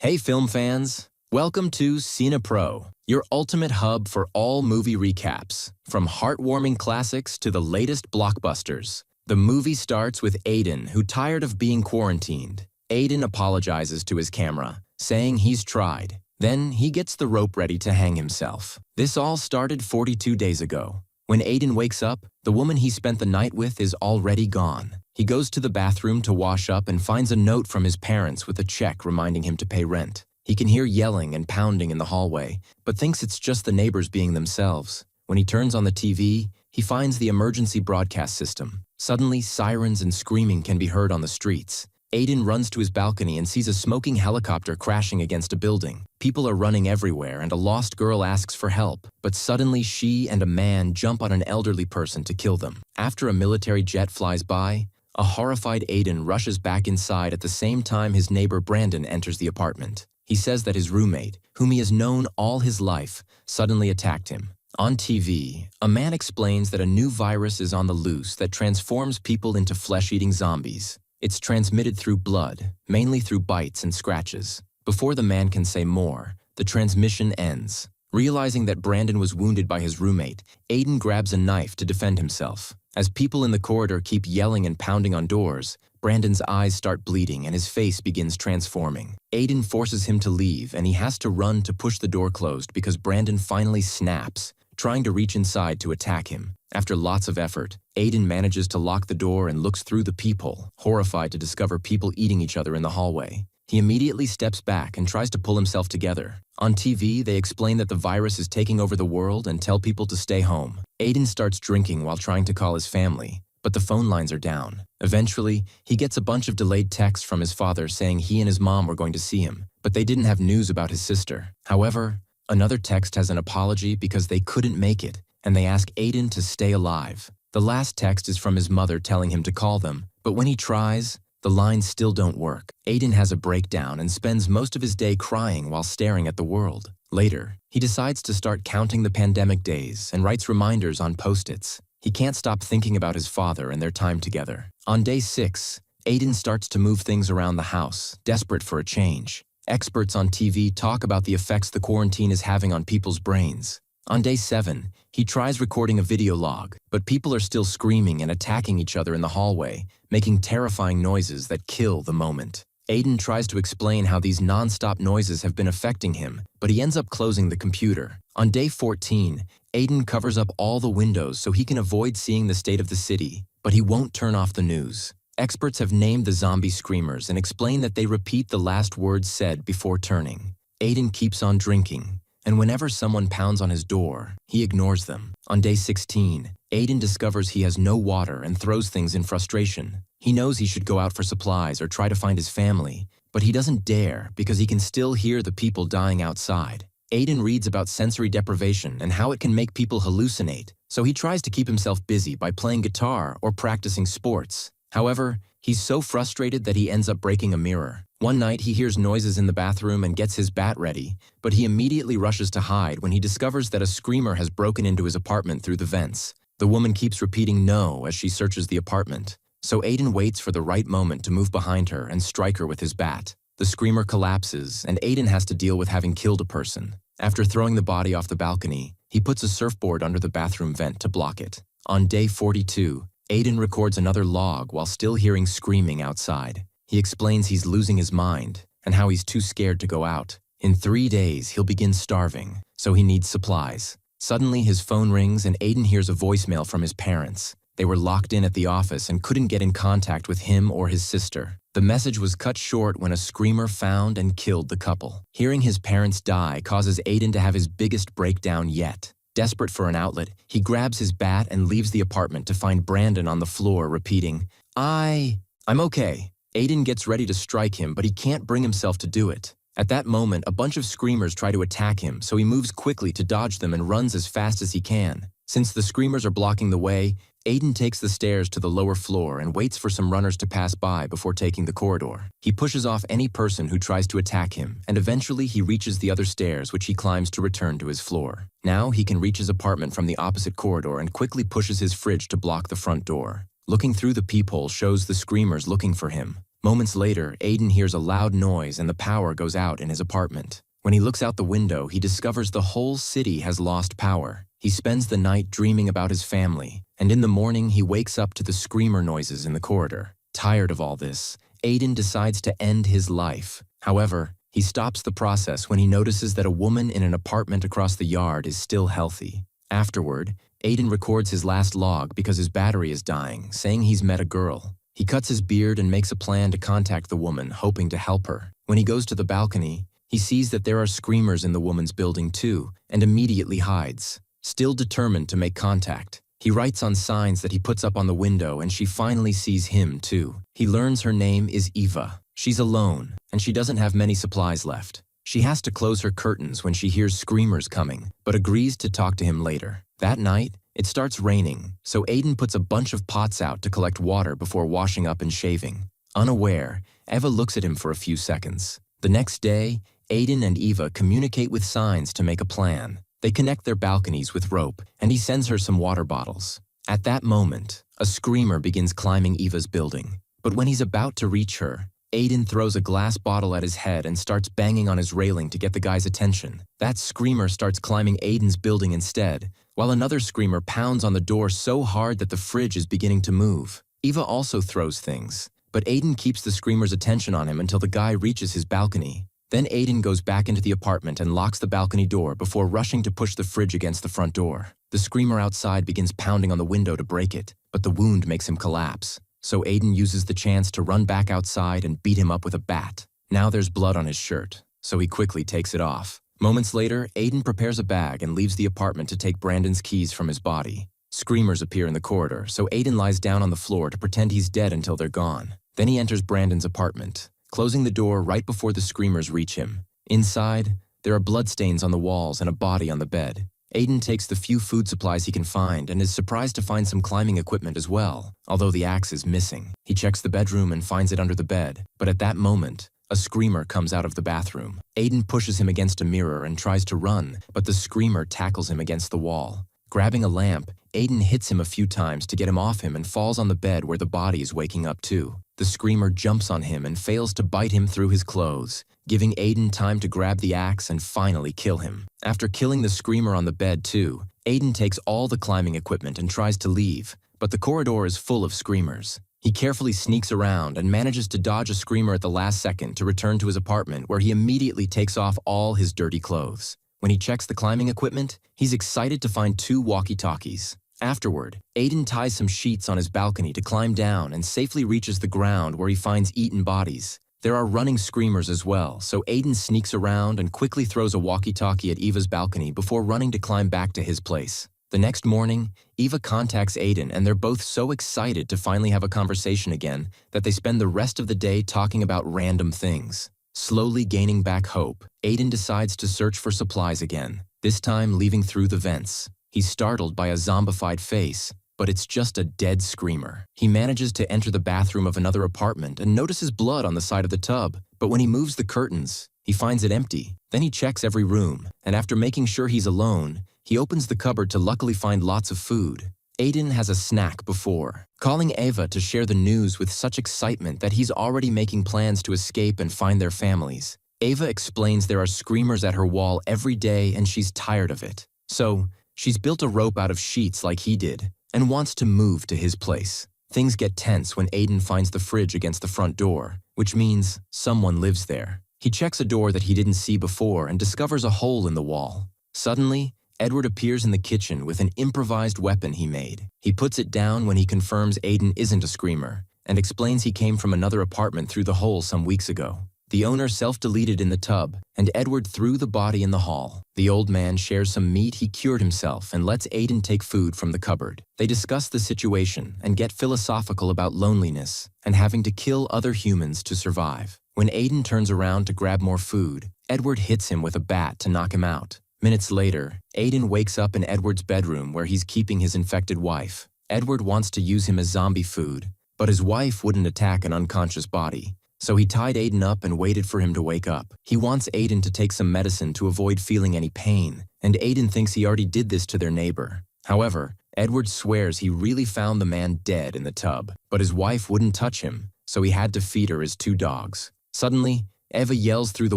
Hey film fans! Welcome to CINEPRO, your ultimate hub for all movie recaps. From heartwarming classics to the latest blockbusters. The movie starts with Aiden, who tired of being quarantined. Aiden apologizes to his camera, saying he's tried. Then he gets the rope ready to hang himself. This all started 42 days ago. When Aiden wakes up, the woman he spent the night with is already gone. He goes to the bathroom to wash up and finds a note from his parents with a check reminding him to pay rent. He can hear yelling and pounding in the hallway, but thinks it's just the neighbors being themselves. When he turns on the TV, he finds the emergency broadcast system. Suddenly, sirens and screaming can be heard on the streets. Aiden runs to his balcony and sees a smoking helicopter crashing against a building. People are running everywhere and a lost girl asks for help, but suddenly she and a man jump on an elderly person to kill them. After a military jet flies by, a horrified Aiden rushes back inside at the same time his neighbor Brandon enters the apartment. He says that his roommate, whom he has known all his life, suddenly attacked him. On TV, a man explains that a new virus is on the loose that transforms people into flesh-eating zombies. It's transmitted through blood, mainly through bites and scratches. Before the man can say more, the transmission ends. Realizing that Brandon was wounded by his roommate, Aiden grabs a knife to defend himself. As people in the corridor keep yelling and pounding on doors, Brandon's eyes start bleeding and his face begins transforming. Aiden forces him to leave and he has to run to push the door closed because Brandon finally snaps, trying to reach inside to attack him. After lots of effort, Aiden manages to lock the door and looks through the peephole, horrified to discover people eating each other in the hallway. He immediately steps back and tries to pull himself together. On TV, they explain that the virus is taking over the world and tell people to stay home. Aiden starts drinking while trying to call his family, but the phone lines are down. Eventually, he gets a bunch of delayed texts from his father saying he and his mom were going to see him, but they didn't have news about his sister. However, another text has an apology because they couldn't make it, and they ask Aiden to stay alive. The last text is from his mother telling him to call them, but when he tries, the lines still don't work. Aiden has a breakdown and spends most of his day crying while staring at the world. Later, he decides to start counting the pandemic days and writes reminders on Post-its. He can't stop thinking about his father and their time together. On day 6, Aiden starts to move things around the house, desperate for a change. Experts on TV talk about the effects the quarantine is having on people's brains. On day 7, he tries recording a video log, but people are still screaming and attacking each other in the hallway, making terrifying noises that kill the moment. Aiden tries to explain how these non-stop noises have been affecting him, but he ends up closing the computer. On day 14, Aiden covers up all the windows so he can avoid seeing the state of the city, but he won't turn off the news. Experts have named the zombie screamers and explain that they repeat the last words said before turning. Aiden keeps on drinking, and whenever someone pounds on his door, he ignores them. On day 16, Aiden discovers he has no water and throws things in frustration. He knows he should go out for supplies or try to find his family, but he doesn't dare because he can still hear the people dying outside. Aiden reads about sensory deprivation and how it can make people hallucinate, so he tries to keep himself busy by playing guitar or practicing sports. However, he's so frustrated that he ends up breaking a mirror. One night, he hears noises in the bathroom and gets his bat ready, but he immediately rushes to hide when he discovers that a screamer has broken into his apartment through the vents. The woman keeps repeating no as she searches the apartment, so Aiden waits for the right moment to move behind her and strike her with his bat. The screamer collapses, and Aiden has to deal with having killed a person. After throwing the body off the balcony, he puts a surfboard under the bathroom vent to block it. On day 42, Aiden records another log while still hearing screaming outside. He explains he's losing his mind and how he's too scared to go out. In 3 days, he'll begin starving, so he needs supplies. Suddenly, his phone rings and Aiden hears a voicemail from his parents. They were locked in at the office and couldn't get in contact with him or his sister. The message was cut short when a screamer found and killed the couple. Hearing his parents die causes Aiden to have his biggest breakdown yet. Desperate for an outlet, he grabs his bat and leaves the apartment to find Brandon on the floor repeating, I'm okay." Aiden gets ready to strike him, but he can't bring himself to do it. At that moment, a bunch of screamers try to attack him, so he moves quickly to dodge them and runs as fast as he can. Since the screamers are blocking the way, Aiden takes the stairs to the lower floor and waits for some runners to pass by before taking the corridor. He pushes off any person who tries to attack him, and eventually he reaches the other stairs, which he climbs to return to his floor. Now he can reach his apartment from the opposite corridor and quickly pushes his fridge to block the front door. Looking through the peephole shows the screamers looking for him. Moments later, Aiden hears a loud noise and the power goes out in his apartment. When he looks out the window, he discovers the whole city has lost power. He spends the night dreaming about his family, and in the morning he wakes up to the screamer noises in the corridor. Tired of all this, Aiden decides to end his life. However, he stops the process when he notices that a woman in an apartment across the yard is still healthy. Afterward, Aiden records his last log because his battery is dying, saying he's met a girl. He cuts his beard and makes a plan to contact the woman, hoping to help her. When he goes to the balcony, he sees that there are screamers in the woman's building too, and immediately hides. Still determined to make contact, he writes on signs that he puts up on the window, and she finally sees him too. He learns her name is Eva. She's alone, and she doesn't have many supplies left. She has to close her curtains when she hears screamers coming, but agrees to talk to him later. That night, it starts raining, so Aiden puts a bunch of pots out to collect water before washing up and shaving. Unaware, Eva looks at him for a few seconds. The next day, Aiden and Eva communicate with signs to make a plan. They connect their balconies with rope, and he sends her some water bottles. At that moment, a screamer begins climbing Eva's building. But when he's about to reach her, Aiden throws a glass bottle at his head and starts banging on his railing to get the guy's attention. That screamer starts climbing Aiden's building instead, while another screamer pounds on the door so hard that the fridge is beginning to move. Eva also throws things, but Aiden keeps the screamer's attention on him until the guy reaches his balcony. Then Aiden goes back into the apartment and locks the balcony door before rushing to push the fridge against the front door. The screamer outside begins pounding on the window to break it, but the wound makes him collapse. So Aiden uses the chance to run back outside and beat him up with a bat. Now there's blood on his shirt, so he quickly takes it off. Moments later, Aiden prepares a bag and leaves the apartment to take Brandon's keys from his body. Screamers appear in the corridor, so Aiden lies down on the floor to pretend he's dead until they're gone. Then he enters Brandon's apartment, closing the door right before the screamers reach him. Inside, there are bloodstains on the walls and a body on the bed. Aiden takes the few food supplies he can find and is surprised to find some climbing equipment as well, although the axe is missing. He checks the bedroom and finds it under the bed, but at that moment, a screamer comes out of the bathroom. Aiden pushes him against a mirror and tries to run, but the screamer tackles him against the wall. Grabbing a lamp, Aiden hits him a few times to get him off him and falls on the bed where the body is waking up too. The screamer jumps on him and fails to bite him through his clothes, giving Aiden time to grab the axe and finally kill him. After killing the screamer on the bed too, Aiden takes all the climbing equipment and tries to leave, but the corridor is full of screamers. He carefully sneaks around and manages to dodge a screamer at the last second to return to his apartment, where he immediately takes off all his dirty clothes. When he checks the climbing equipment, he's excited to find 2 walkie-talkies. Afterward, Aiden ties some sheets on his balcony to climb down and safely reaches the ground where he finds eaten bodies. There are running screamers as well, so Aiden sneaks around and quickly throws a walkie-talkie at Eva's balcony before running to climb back to his place. The next morning, Eva contacts Aiden, and they're both so excited to finally have a conversation again that they spend the rest of the day talking about random things. Slowly gaining back hope, Aiden decides to search for supplies again, this time leaving through the vents. He's startled by a zombified face, but it's just a dead screamer. He manages to enter the bathroom of another apartment and notices blood on the side of the tub, but when he moves the curtains, he finds it empty. Then he checks every room, and after making sure he's alone, he opens the cupboard to luckily find lots of food. Aiden has a snack before calling Eva to share the news with such excitement that he's already making plans to escape and find their families. Eva explains there are screamers at her wall every day and she's tired of it. So, she's built a rope out of sheets like he did and wants to move to his place. Things get tense when Aiden finds the fridge against the front door, which means someone lives there. He checks a door that he didn't see before and discovers a hole in the wall. Suddenly, Edward appears in the kitchen with an improvised weapon he made. He puts it down when he confirms Aiden isn't a screamer and explains he came from another apartment through the hole some weeks ago. The owner self-deleted in the tub, and Edward threw the body in the hall. The old man shares some meat he cured himself and lets Aiden take food from the cupboard. They discuss the situation and get philosophical about loneliness and having to kill other humans to survive. When Aiden turns around to grab more food, Edward hits him with a bat to knock him out. Minutes later, Aiden wakes up in Edward's bedroom where he's keeping his infected wife. Edward wants to use him as zombie food, but his wife wouldn't attack an unconscious body. So he tied Aiden up and waited for him to wake up. He wants Aiden to take some medicine to avoid feeling any pain, and Aiden thinks he already did this to their neighbor. However, Edward swears he really found the man dead in the tub, but his wife wouldn't touch him, so he had to feed her his 2 dogs. Suddenly, Eva yells through the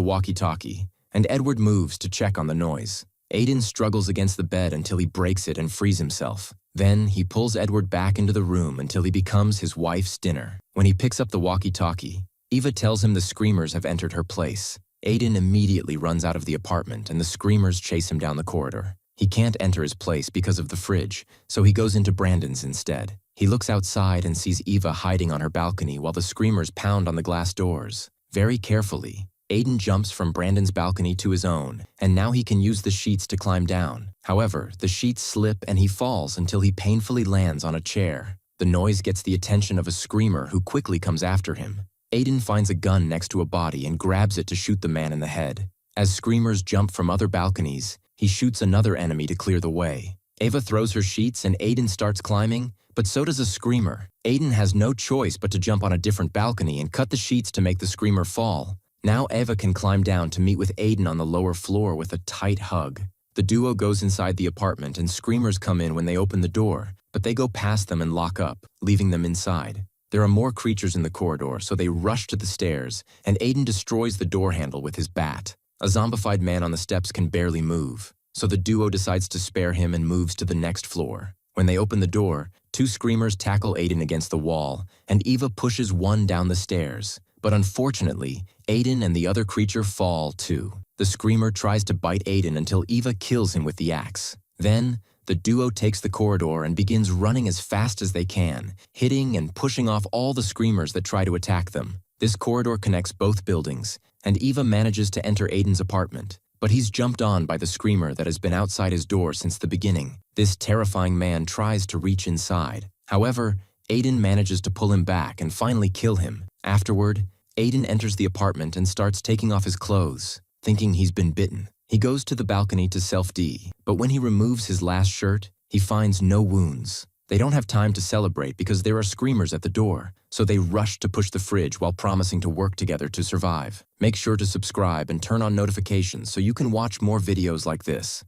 walkie-talkie, and Edward moves to check on the noise. Aiden struggles against the bed until he breaks it and frees himself. Then, he pulls Edward back into the room until he becomes his wife's dinner. When he picks up the walkie-talkie, Eva tells him the screamers have entered her place. Aiden immediately runs out of the apartment and the screamers chase him down the corridor. He can't enter his place because of the fridge, so he goes into Brandon's instead. He looks outside and sees Eva hiding on her balcony while the screamers pound on the glass doors. Very carefully, Aiden jumps from Brandon's balcony to his own, and now he can use the sheets to climb down. However, the sheets slip and he falls until he painfully lands on a chair. The noise gets the attention of a screamer who quickly comes after him. Aiden finds a gun next to a body and grabs it to shoot the man in the head. As screamers jump from other balconies, he shoots another enemy to clear the way. Eva throws her sheets and Aiden starts climbing, but so does a screamer. Aiden has no choice but to jump on a different balcony and cut the sheets to make the screamer fall. Now Eva can climb down to meet with Aiden on the lower floor with a tight hug. The duo goes inside the apartment and screamers come in when they open the door, but they go past them and lock up, leaving them inside. There are more creatures in the corridor, so they rush to the stairs, and Aiden destroys the door handle with his bat. A zombified man on the steps can barely move, so the duo decides to spare him and moves to the next floor. When they open the door, 2 screamers tackle Aiden against the wall, and Eva pushes one down the stairs. But unfortunately, Aiden and the other creature fall too. The screamer tries to bite Aiden until Eva kills him with the axe. Then, the duo takes the corridor and begins running as fast as they can, hitting and pushing off all the screamers that try to attack them. This corridor connects both buildings, and Eva manages to enter Aiden's apartment. But he's jumped on by the screamer that has been outside his door since the beginning. This terrifying man tries to reach inside. However, Aiden manages to pull him back and finally kill him. Afterward, Aiden enters the apartment and starts taking off his clothes, thinking he's been bitten. He goes to the balcony to self-D, but when he removes his last shirt, he finds no wounds. They don't have time to celebrate because there are screamers at the door, so they rush to push the fridge while promising to work together to survive. Make sure to subscribe and turn on notifications so you can watch more videos like this.